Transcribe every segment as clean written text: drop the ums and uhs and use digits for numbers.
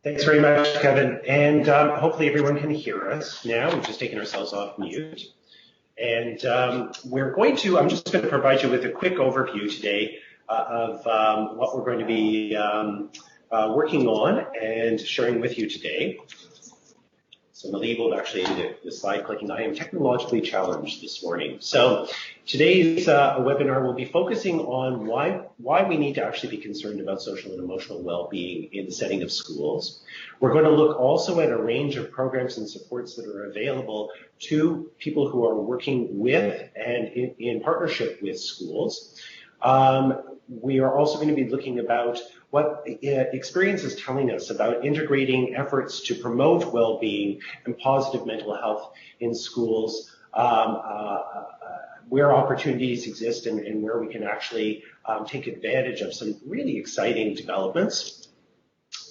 Thanks very much, Kevin. And hopefully everyone can hear us now. We've just taken ourselves off mute. And I'm just going to provide you with a quick overview today of what we're going to be working on and sharing with you today. So Malie will actually do the slide clicking. I am technologically challenged this morning. So today's webinar will be focusing on why we need to actually be concerned about social and emotional well-being in the setting of schools. We're going to look also at a range of programs and supports that are available to people who are working with and in partnership with schools. We are also going to be looking about what experience is telling us about integrating efforts to promote well-being and positive mental health in schools, where opportunities exist and where we can actually take advantage of some really exciting developments.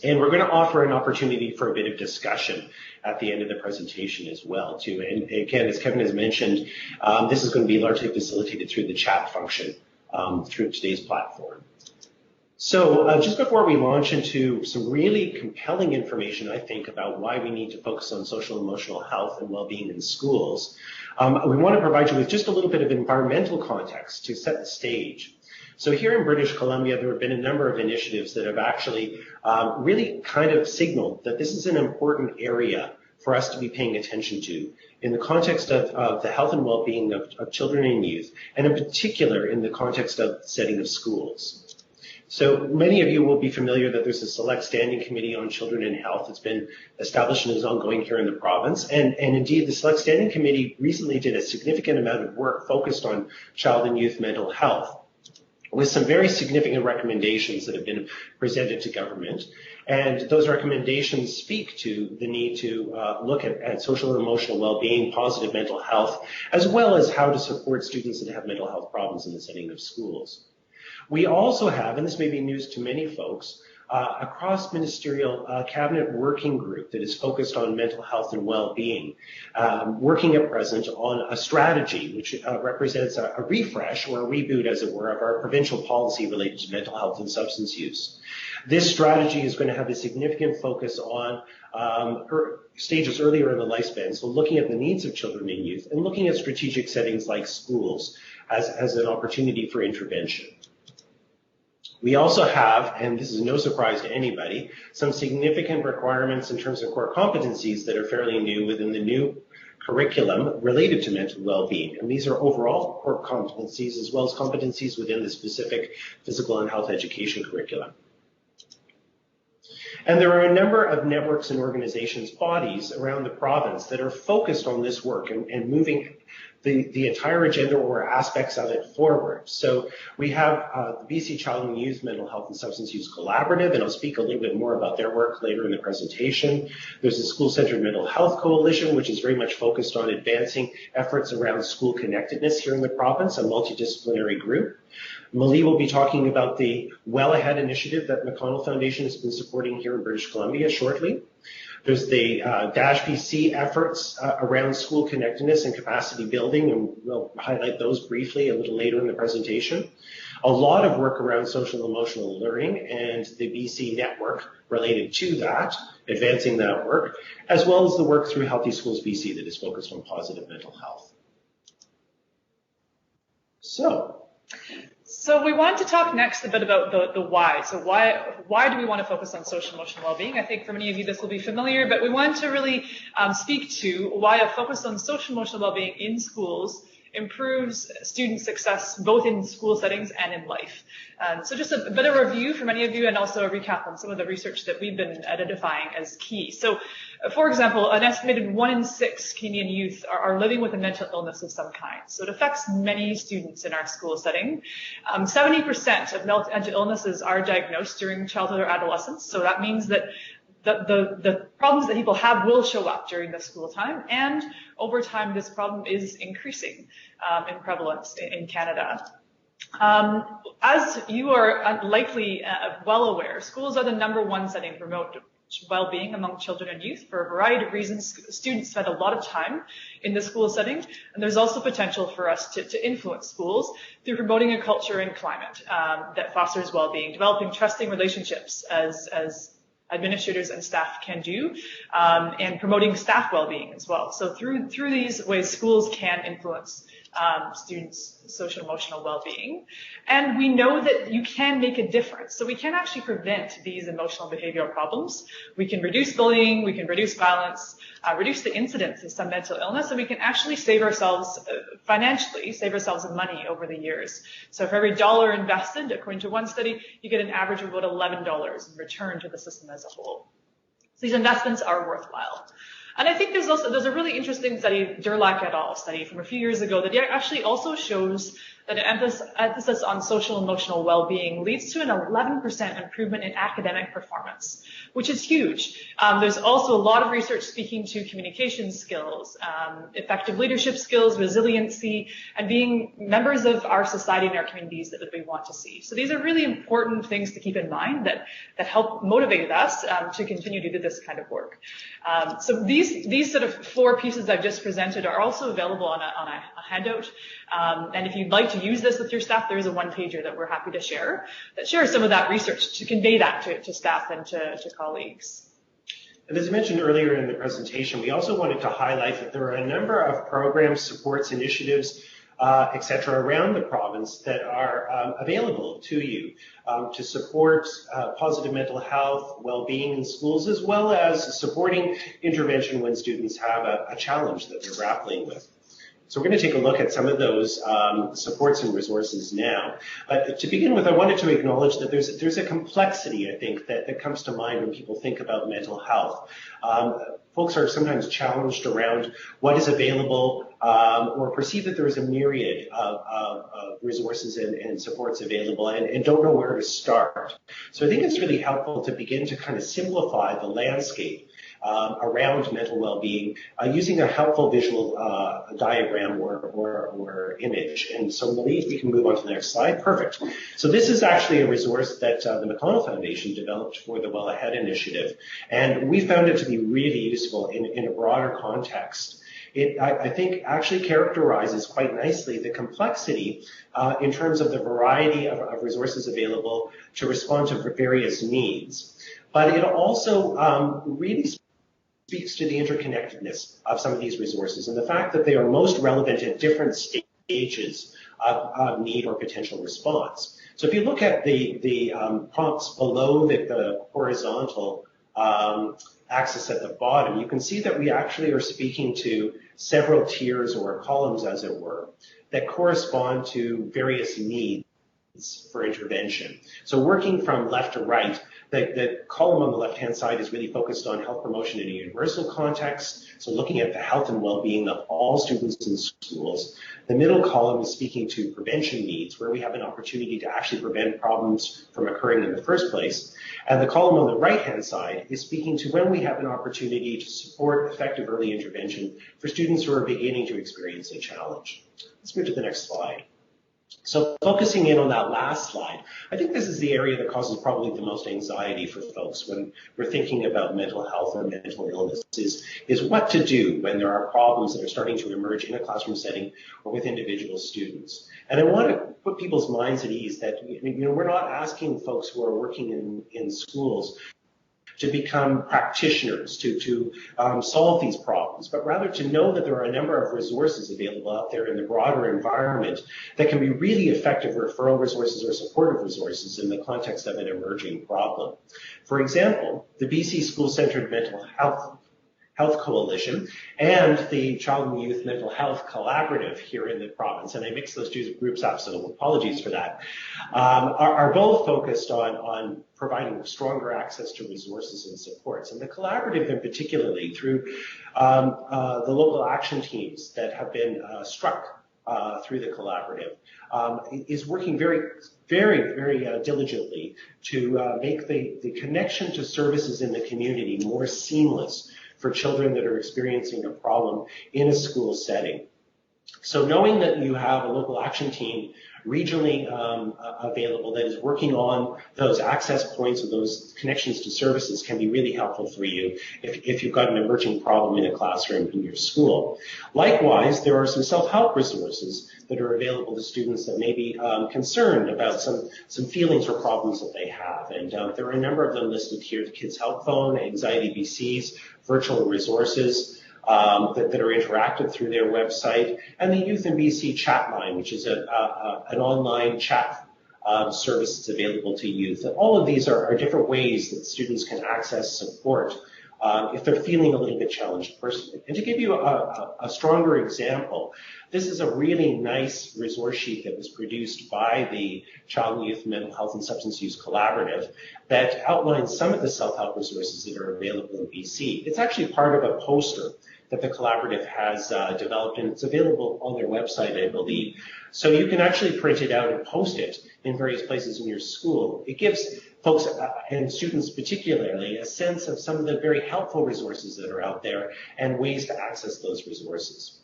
And we're going to offer an opportunity for a bit of discussion at the end of the presentation as well, too. And again, as Kevin has mentioned, this is going to be largely facilitated through the chat function through today's platform. So just before we launch into some really compelling information, I think, about why we need to focus on social and emotional health and well-being in schools, we want to provide you with just a little bit of environmental context to set the stage. So here in British Columbia, there have been a number of initiatives that have actually really kind of signaled that this is an important area for us to be paying attention to in the context of the health and well-being of children and youth, and in particular in the context of the setting of schools. So many of you will be familiar that there's a select standing committee on children and health that's been established and is ongoing here in the province. And indeed, the select standing committee recently did a significant amount of work focused on child and youth mental health, with some very significant recommendations that have been presented to government. And those recommendations speak to the need to look at social and emotional well-being, positive mental health, as well as how to support students that have mental health problems in the setting of schools. We also have, and this may be news to many folks, a cross-ministerial cabinet working group that is focused on mental health and well-being, working at present on a strategy which represents a refresh or a reboot, as it were, of our provincial policy related to mental health and substance use. This strategy is going to have a significant focus on stages earlier in the lifespan, so looking at the needs of children and youth and looking at strategic settings like schools as an opportunity for intervention. We also have, and this is no surprise to anybody, some significant requirements in terms of core competencies that are fairly new within the new curriculum related to mental well-being. And these are overall core competencies as well as competencies within the specific physical and health education curriculum. And there are a number of networks and organizations, bodies around the province that are focused on this work and moving the entire agenda or aspects of it forward. So we have the BC Child and Youth Mental Health and Substance Use Collaborative, and I'll speak a little bit more about their work later in the presentation. There's the School-Centered Mental Health Coalition, which is very much focused on advancing efforts around school connectedness here in the province, a multidisciplinary group. Malie will be talking about the Well Ahead initiative that McConnell Foundation has been supporting here in British Columbia shortly. There's the BC efforts around school connectedness and capacity building, and we'll highlight those briefly a little later in the presentation. A lot of work around social and emotional learning and the BC network related to that, advancing that work, as well as the work through Healthy Schools BC that is focused on positive mental health. So we want to talk next a bit about the why. So why do we want to focus on social emotional well-being? I think for many of you this will be familiar, but we want to really speak to why a focus on social emotional well-being in schools improves student success both in school settings and in life. So just a bit of a review for many of you and also a recap on some of the research that we've been identifying as key. So for example, an estimated 1 in 6 Canadian youth are living with a mental illness of some kind. So it affects many students in our school setting. 70% of mental illnesses are diagnosed during childhood or adolescence. So that means that the problems that people have will show up during the school time, and over time this problem is increasing in prevalence in Canada. As you are likely well aware, schools are the #1 setting to promote well-being among children and youth for a variety of reasons. Students spend a lot of time in the school setting, and there's also potential for us to influence schools through promoting a culture and climate that fosters well-being, developing trusting relationships as administrators and staff can do, and promoting staff well-being as well. So through these ways, schools can influence students' social emotional well-being. And we know that you can make a difference. So we can actually prevent these emotional behavioral problems. We can reduce bullying, we can reduce violence, reduce the incidence of some mental illness, and we can actually save ourselves financially, save ourselves money over the years. So for every dollar invested, according to one study, you get an average of about $11 in return to the system as a whole. So these investments are worthwhile. And I think there's a really interesting study, Durlach et al. Study from a few years ago that actually also shows that an emphasis on social emotional well-being leads to an 11% improvement in academic performance, which is huge. There's also a lot of research speaking to communication skills, effective leadership skills, resiliency, and being members of our society and our communities that we want to see. So these are really important things to keep in mind that help motivate us to continue to do this kind of work. So these sort of 4 pieces I've just presented are also available on a handout. And if you'd like to use this with your staff, there is a one-pager that we're happy to share that shares some of that research to convey that to staff and to colleagues. And as I mentioned earlier in the presentation, we also wanted to highlight that there are a number of programs, supports, initiatives, et cetera, around the province that are available to you to support positive mental health, well-being in schools, as well as supporting intervention when students have a challenge that they're grappling with. So we're going to take a look at some of those supports and resources now. But to begin with, I wanted to acknowledge that there's a complexity, I think, that comes to mind when people think about mental health. Folks are sometimes challenged around what is available or perceive that there is a myriad of resources and supports available and don't know where to start. So I think it's really helpful to begin to kind of simplify the landscape around mental well-being using a helpful visual diagram or image. And so, Malie, we can move on to the next slide. Perfect. So this is actually a resource that the McConnell Foundation developed for the Well Ahead initiative. And we found it to be really useful in a broader context. It, I think, actually characterizes quite nicely the complexity in terms of the variety of resources available to respond to various needs. But it also really speaks to the interconnectedness of some of these resources and the fact that they are most relevant at different stages of need or potential response. So if you look at the prompts below the horizontal axis at the bottom, you can see that we actually are speaking to several tiers or columns, as it were, that correspond to various needs for intervention. So working from left to right, the column on the left-hand side is really focused on health promotion in a universal context, so looking at the health and well-being of all students in schools. The middle column is speaking to prevention needs, where we have an opportunity to actually prevent problems from occurring in the first place. And the column on the right-hand side is speaking to when we have an opportunity to support effective early intervention for students who are beginning to experience a challenge. Let's move to the next slide. So focusing in on that last slide, I think this is the area that causes probably the most anxiety for folks when we're thinking about mental health or mental illness is what to do when there are problems that are starting to emerge in a classroom setting or with individual students. And I want to put people's minds at ease that we're not asking folks who are working in schools to become practitioners, to solve these problems, but rather to know that there are a number of resources available out there in the broader environment that can be really effective referral resources or supportive resources in the context of an emerging problem. For example, the BC School-Centered Mental Health Coalition and the Child and Youth Mental Health Collaborative here in the province, and I mixed those two groups up, so apologies for that, are both focused on providing stronger access to resources and supports. And the collaborative in particularly through the local action teams that have been struck through the collaborative is working very diligently to make the connection to services in the community more seamless for children that are experiencing a problem in a school setting. So knowing that you have a local action team regionally available that is working on those access points or those connections to services can be really helpful for you if you've got an emerging problem in a classroom in your school. Likewise, there are some self-help resources that are available to students that may be concerned about some feelings or problems that they have. And there are a number of them listed here: the Kids Help Phone, Anxiety BC's, virtual resources that are interactive through their website, and the Youth in BC chat line, which is an online chat service that's available to youth. And all of these are different ways that students can access support if they're feeling a little bit challenged personally. And to give you a stronger example, this is a really nice resource sheet that was produced by the Child and Youth Mental Health and Substance Use Collaborative that outlines some of the self-help resources that are available in BC. It's actually part of a poster that the collaborative has developed, and it's available on their website, I believe. So you can actually print it out and post it in various places in your school. It gives folks and students particularly a sense of some of the very helpful resources that are out there and ways to access those resources.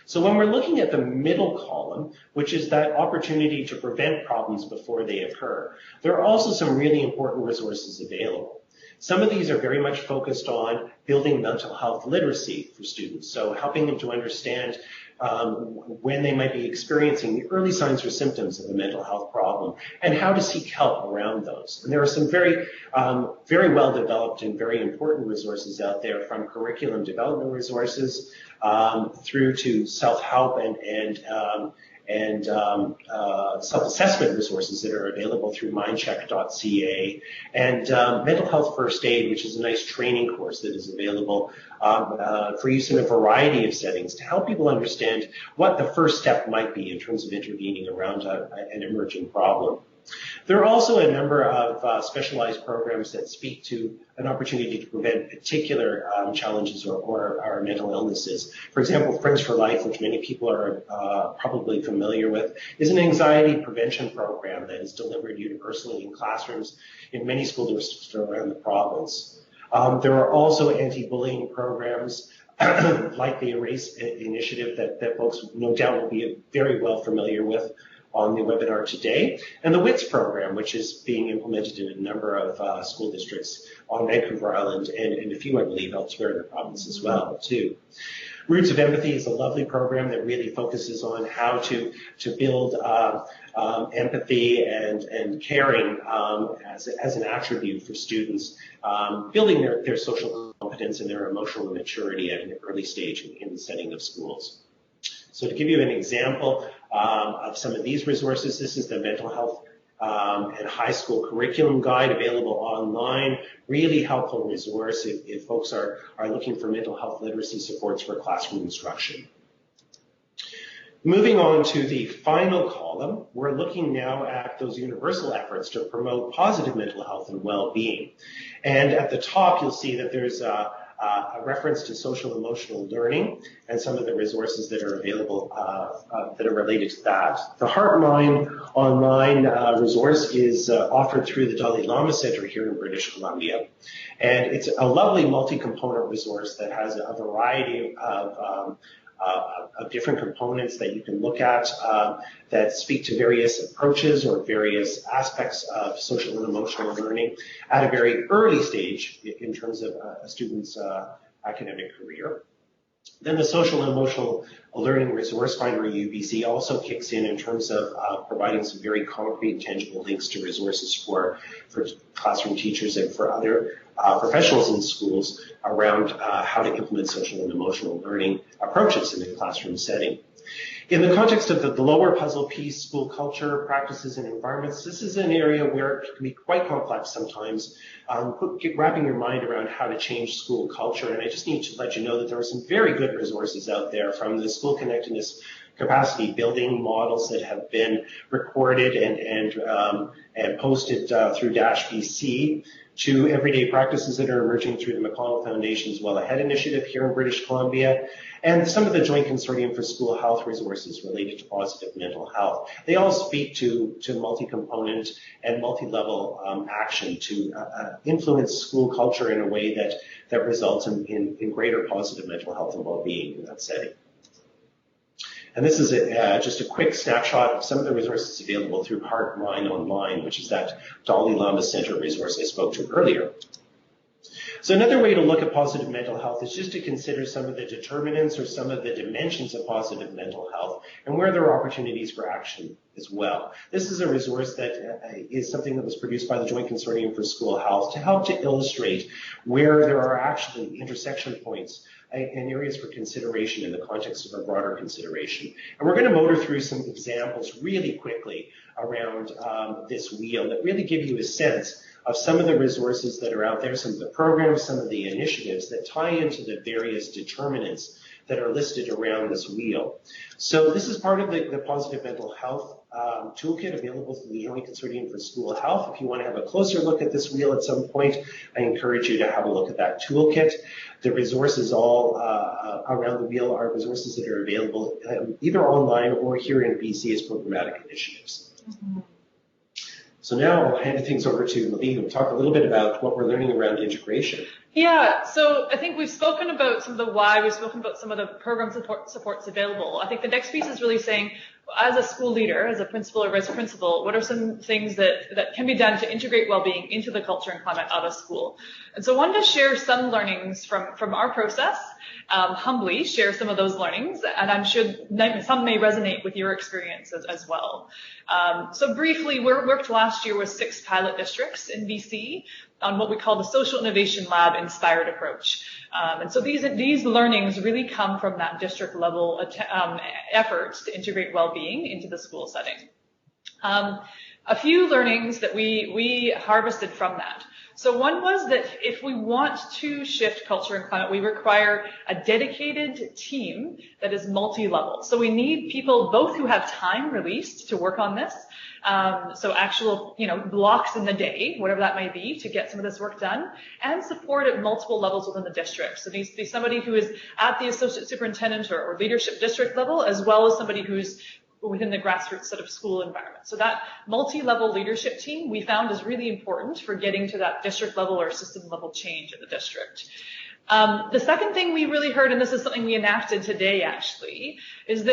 So when we're looking at the middle column, which is that opportunity to prevent problems before they occur, there are also some really important resources available. Some of these are very much focused on building mental health literacy for students, so helping them to understand when they might be experiencing the early signs or symptoms of a mental health problem and how to seek help around those. And there are some very well developed and very important resources out there, from curriculum development resources through to self-help and self-assessment resources that are available through mindcheck.ca, and mental health first aid, which is a nice training course that is available for use in a variety of settings to help people understand what the first step might be in terms of intervening around an emerging problem. There are also a number of specialized programs that speak to an opportunity to prevent particular challenges or mental illnesses. For example, Friends for Life, which many people are probably familiar with, is an anxiety prevention program that is delivered universally in classrooms in many school districts around the province. There are also anti-bullying programs like the Erase initiative that folks no doubt will be very well familiar with on the webinar today, and the WITS program, which is being implemented in a number of school districts on Vancouver Island and a few, I believe, elsewhere in the province as well, too. Roots of Empathy is a lovely program that really focuses on how to build empathy and caring as an attribute for students, building their social competence and their emotional maturity at an early stage in the setting of schools. So to give you an example of some of these resources, this is the Mental Health and High School Curriculum Guide available online. Really helpful resource if folks are looking for mental health literacy supports for classroom instruction. Moving on to the final column, we're looking now at those universal efforts to promote positive mental health and well-being. And at the top, you'll see that there's a reference to social emotional learning and some of the resources that are available that are related to that. The HeartMind online resource is offered through the Dalai Lama Center here in British Columbia. And it's a lovely multi-component resource that has a variety of different components that you can look at that speak to various approaches or various aspects of social and emotional learning at a very early stage in terms of a student's academic career. Then the Social and Emotional Learning Resource Finder at UBC also kicks in terms of providing some very concrete, tangible links to resources for classroom teachers and for other professionals in schools around how to implement social and emotional learning approaches in a classroom setting. In the context of the lower puzzle piece, school culture, practices, and environments, this is an area where it can be quite complex sometimes, wrapping your mind around how to change school culture. And I just need to let you know that there are some very good resources out there, from the school connectedness capacity building models that have been recorded and posted through BC, to everyday practices that are emerging through the McConnell Foundation's Well Ahead initiative here in British Columbia, and some of the Joint Consortium for School Health resources related to positive mental health. They all speak to multi-component and multi-level action to influence school culture in a way that results in greater positive mental health and well-being in that setting. And this is just a quick snapshot of some of the resources available through Heartline Online, which is that Dalai Lama Center resource I spoke to earlier. So another way to look at positive mental health is just to consider some of the determinants or some of the dimensions of positive mental health and where there are opportunities for action as well. This is a resource that is something that was produced by the Joint Consortium for School Health to help to illustrate where there are actually intersection points and areas for consideration in the context of a broader consideration. And we're going to motor through some examples really quickly around this wheel that really give you a sense of some of the resources that are out there, some of the programs, some of the initiatives that tie into the various determinants that are listed around this wheel. So this is part of the Positive Mental Health Toolkit available through the Joint Consortium for School Health. If you want to have a closer look at this wheel at some point, I encourage you to have a look at that toolkit. The resources all around the wheel are resources that are available either online or here in BC as programmatic initiatives. Mm-hmm. So now I'll hand things over to Lavie, who will talk a little bit about what we're learning around integration. Yeah, so I think we've spoken about some of the why, we've spoken about some of the program supports available. I think the next piece is really saying, as a school leader, as a principal or vice principal, what are some things that can be done to integrate well-being into the culture and climate of a school? And so I wanted to share some learnings from our process, humbly share some of those learnings, and I'm sure some may resonate with your experience as well. So briefly, we worked last year with 6 pilot districts in BC on what we call the Socialnovation Lab inspired approach. And so these learnings really come from that district level efforts to integrate well-being into the school setting. A few learnings that we harvested from that. So one was that if we want to shift culture and climate, we require a dedicated team that is multi-level. So we need people both who have time released to work on this, so actual, blocks in the day, whatever that may be, to get some of this work done, and support at multiple levels within the district. So needs to be somebody who is at the associate superintendent or leadership district level, as well as somebody who's within the grassroots sort of school environment. So that multi-level leadership team we found is really important for getting to that district level or system level change in the district. The second thing we really heard, and this is something we enacted today actually, is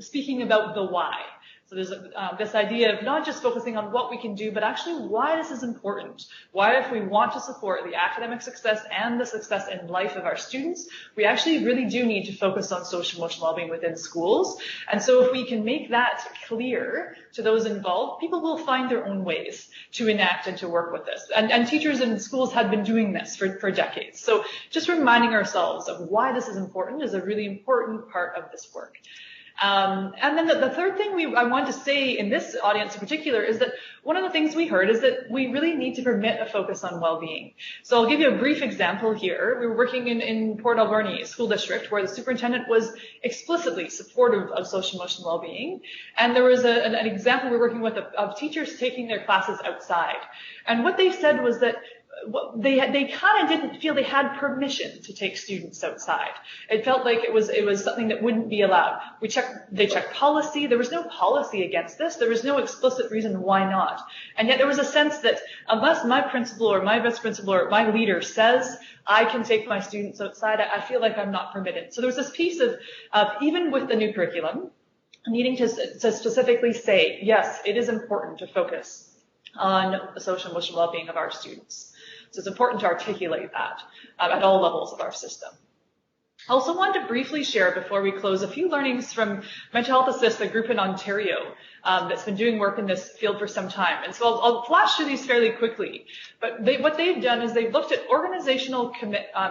speaking about the why. So there's this idea of not just focusing on what we can do, but actually why this is important. Why, if we want to support the academic success and the success in life of our students, we actually really do need to focus on social emotional well-being within schools. And so if we can make that clear to those involved, people will find their own ways to enact and to work with this. And teachers in schools have been doing this for decades. So just reminding ourselves of why this is important is a really important part of this work. And then the third thing I want to say in this audience in particular is that one of the things we heard is that we really need to permit a focus on well-being. So I'll give you a brief example here. We were working in Port Alberni School District where the superintendent was explicitly supportive of social emotional well-being. And there was an example we were working with of teachers taking their classes outside. And what they said was that they kind of didn't feel they had permission to take students outside. It felt like it was something that wouldn't be allowed. They checked policy. There was no policy against this. There was no explicit reason why not. And yet there was a sense that unless my principal or my vice principal or my leader says I can take my students outside, I feel like I'm not permitted. So there was this piece of even with the new curriculum, needing to specifically say, yes, it is important to focus on the social emotional well-being of our students. So it's important to articulate that at all levels of our system. I also wanted to briefly share before we close a few learnings from Mental Health Assist, a group in Ontario that's been doing work in this field for some time. And so I'll flash through these fairly quickly. But what they've done is they've looked at organizational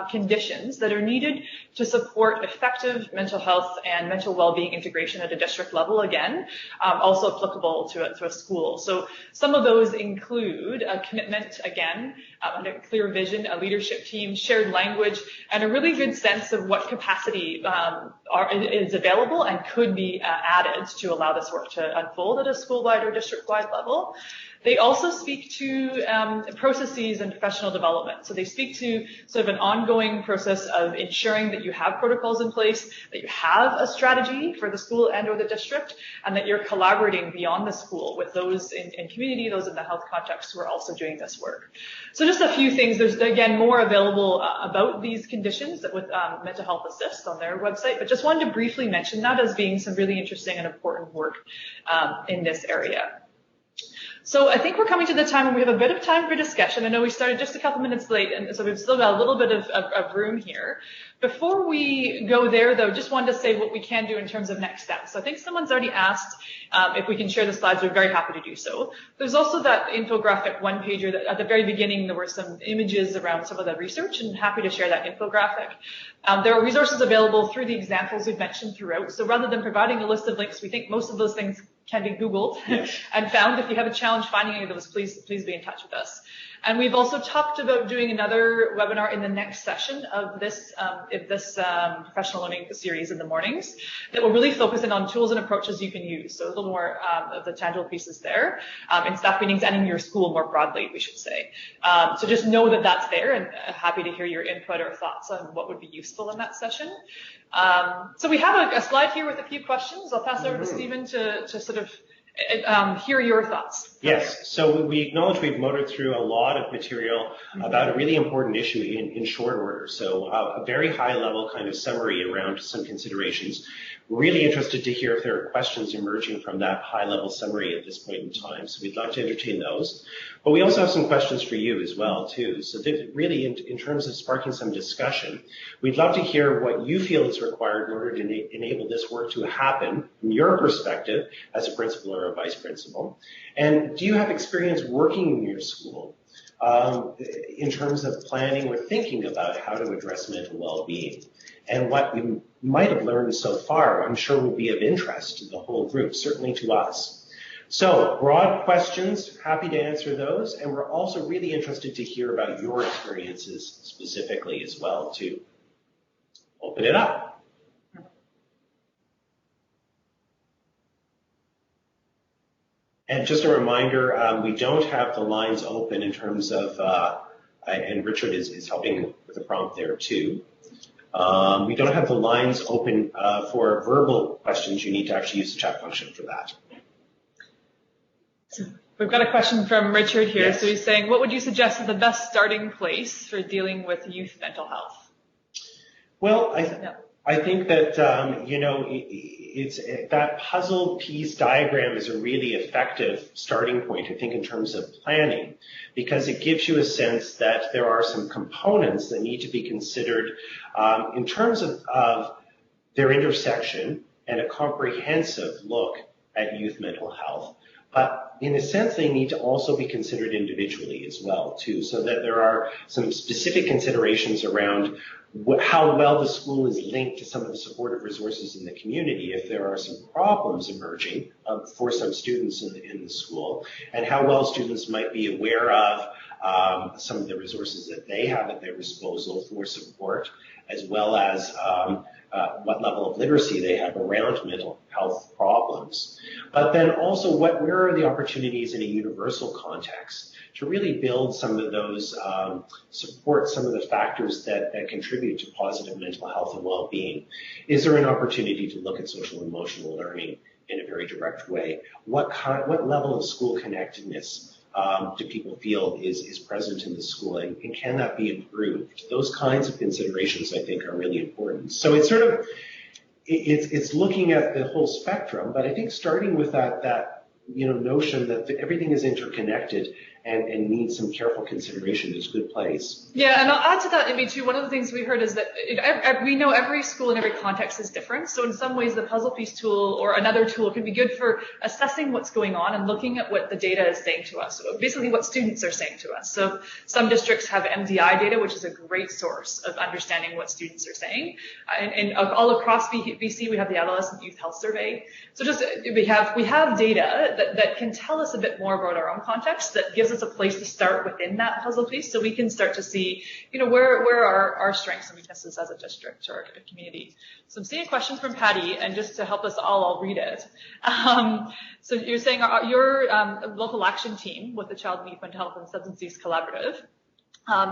conditions that are needed to support effective mental health and mental well-being integration at a district level, again, also applicable to a school. So some of those include a commitment, again, a clear vision, a leadership team, shared language, and a really good sense of what capacity is available and could be added to allow this work to unfold at a school-wide or district-wide level. They also speak to processes and professional development. So they speak to sort of an ongoing process of ensuring that you have protocols in place, that you have a strategy for the school and or the district, and that you're collaborating beyond the school with those in community, those in the health context who are also doing this work. So just a few things. There's, again, more available about these conditions with Mental Health Assist on their website, but just wanted to briefly mention that as being some really interesting and important work in this area. So I think we're coming to the time when we have a bit of time for discussion. I know we started just a couple minutes late, and so we've still got a little bit of room here. Before we go there, though, just wanted to say what we can do in terms of next steps. So I think someone's already asked if we can share the slides. We're very happy to do so. There's also that infographic one-pager that at the very beginning there were some images around some of the research, and happy to share that infographic. There are resources available through the examples we've mentioned throughout. So rather than providing a list of links, we think most of those things can be Googled and found. If you have a challenge finding any of those, please be in touch with us. And we've also talked about doing another webinar in the next session of this professional learning series in the mornings that will really focus in on tools and approaches you can use. So a little more of the tangible pieces there in staff meetings and in your school more broadly, we should say. So just know that that's there, and happy to hear your input or thoughts on what would be useful in that session. So we have a slide here with a few questions. I'll pass over to Stephen to sort of hear your thoughts. Yes, so we acknowledge we've motored through a lot of material about a really important issue in short order. So a very high level kind of summary around some considerations. We're really interested to hear if there are questions emerging from that high level summary at this point in time. So we'd love to entertain those. But we also have some questions for you as well, too. So really, in terms of sparking some discussion, we'd love to hear what you feel is required in order to enable this work to happen from your perspective as a principal or a vice principal. And do you have experience working in your school in terms of planning or thinking about how to address mental well-being? And what you might have learned so far, I'm sure will be of interest to the whole group, certainly to us. So, broad questions, happy to answer those, and we're also really interested to hear about your experiences specifically as well, to open it up. And just a reminder, we don't have the lines open in terms of, and Richard is helping with the prompt there too. We don't have the lines open for verbal questions. You need to actually use the chat function for that. So we've got a question from Richard here. Yes. So he's saying, what would you suggest is the best starting place for dealing with youth mental health? Well, I think that, it's that puzzle piece diagram is a really effective starting point, I think, in terms of planning, because it gives you a sense that there are some components that need to be considered in terms of their intersection and a comprehensive look at youth mental health. But in a sense, they need to also be considered individually as well, too, so that there are some specific considerations around how well the school is linked to some of the supportive resources in the community if there are some problems emerging for some students in the school, and how well students might be aware of some of the resources that they have at their disposal for support, as well as what level of literacy they have around mental health problems. But then also, where are the opportunities in a universal context to really build some of those, support some of the factors that contribute to positive mental health and well-being? Is there an opportunity to look at social and emotional learning in a very direct way? What level of school connectedness do people feel is present in the school, and can that be improved? Those kinds of considerations, I think, are really important. So it's sort of, it's looking at the whole spectrum, but I think starting with that notion that everything is interconnected and needs some careful consideration is a good place. Yeah, and I'll add to that, Amy, too. One of the things we heard is that we know every school and every context is different. So in some ways, the puzzle piece tool or another tool can be good for assessing what's going on and looking at what the data is saying to us. So basically what students are saying to us. So some districts have MDI data, which is a great source of understanding what students are saying. And all across BC, we have the Adolescent Youth Health Survey. So just we have data that can tell us a bit more about our own context, that gives gives us a place to start within that puzzle piece so we can start to see, where are our strengths and weaknesses as a district or a community. So I'm seeing a question from Patty, and just to help us all, I'll read it. So you're saying your local action team with the Child and Youth Mental Health and Substance Use Collaborative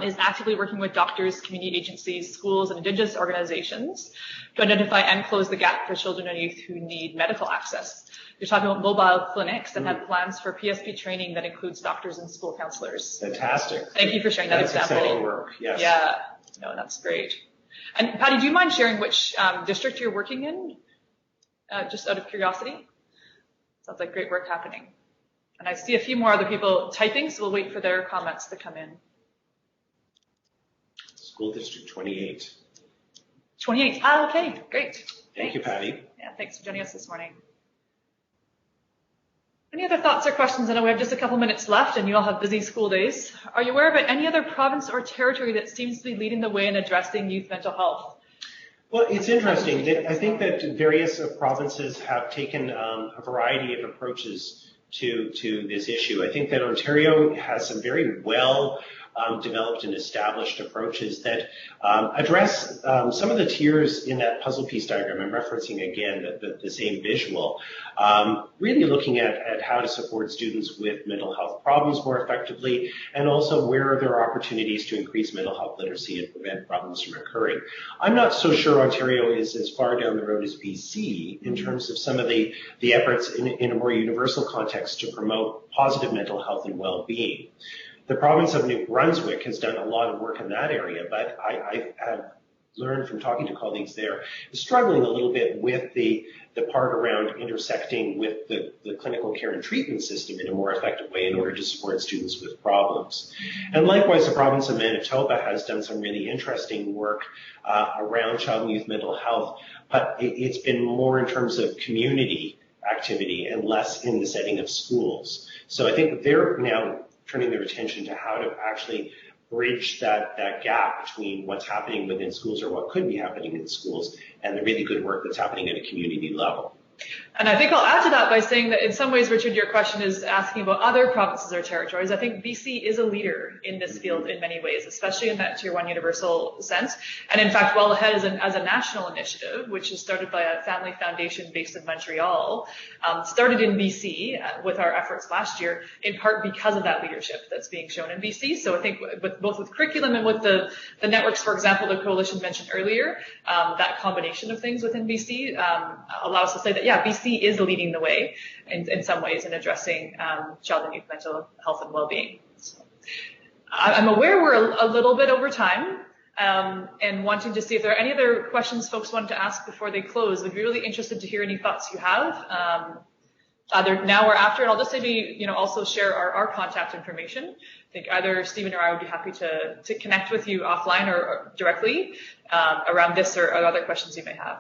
is actively working with doctors, community agencies, schools, and Indigenous organizations to identify and close the gap for children and youth who need medical access. You're talking about mobile clinics and have plans for PSP training that includes doctors and school counselors. Fantastic. Thank you for sharing that example. That's exciting work, yes. Yeah, no, that's great. And Patty, do you mind sharing which district you're working in? Just out of curiosity? Sounds like great work happening. And I see a few more other people typing, so we'll wait for their comments to come in. School District 28. 28. Ah, okay, great. Thank you, Patty. Yeah, thanks for joining us this morning. Any other thoughts or questions? I know we have just a couple minutes left and you all have busy school days. Are you aware of any other province or territory that seems to be leading the way in addressing youth mental health? Well, it's interesting. I think that various provinces have taken a variety of approaches to this issue. I think that Ontario has some very well developed and established approaches that address some of the tiers in that puzzle piece diagram. I'm referencing again the same visual, really looking at how to support students with mental health problems more effectively, and also where there are opportunities to increase mental health literacy and prevent problems from occurring. I'm not so sure Ontario is as far down the road as BC in terms of some of the efforts in a more universal context to promote positive mental health and well-being. The province of New Brunswick has done a lot of work in that area, but I have learned from talking to colleagues there, struggling a little bit with the part around intersecting with the clinical care and treatment system in a more effective way in order to support students with problems. And likewise, the province of Manitoba has done some really interesting work around child and youth mental health, but it's been more in terms of community activity and less in the setting of schools. So I think they're now turning their attention to how to actually bridge that gap between what's happening within schools or what could be happening in schools and the really good work that's happening at a community level. And I think I'll add to that by saying that in some ways, Richard, your question is asking about other provinces or territories. I think BC is a leader in this field in many ways, especially in that Tier 1 universal sense. And in fact, well ahead as a national initiative, which is started by a family foundation based in Montreal, started in BC with our efforts last year, in part because of that leadership that's being shown in BC. So I think both with curriculum and with the networks, for example, the coalition mentioned earlier, that combination of things within BC allow us to say that, yeah, BC is leading the way in some ways in addressing child and youth mental health and well-being. So, I'm aware we're a little bit over time and wanting to see if there are any other questions folks wanted to ask before they close. I'd be really interested to hear any thoughts you have, either now or after. And I'll just maybe also share our contact information. I think either Stephen or I would be happy to connect with you offline or directly around this or other questions you may have.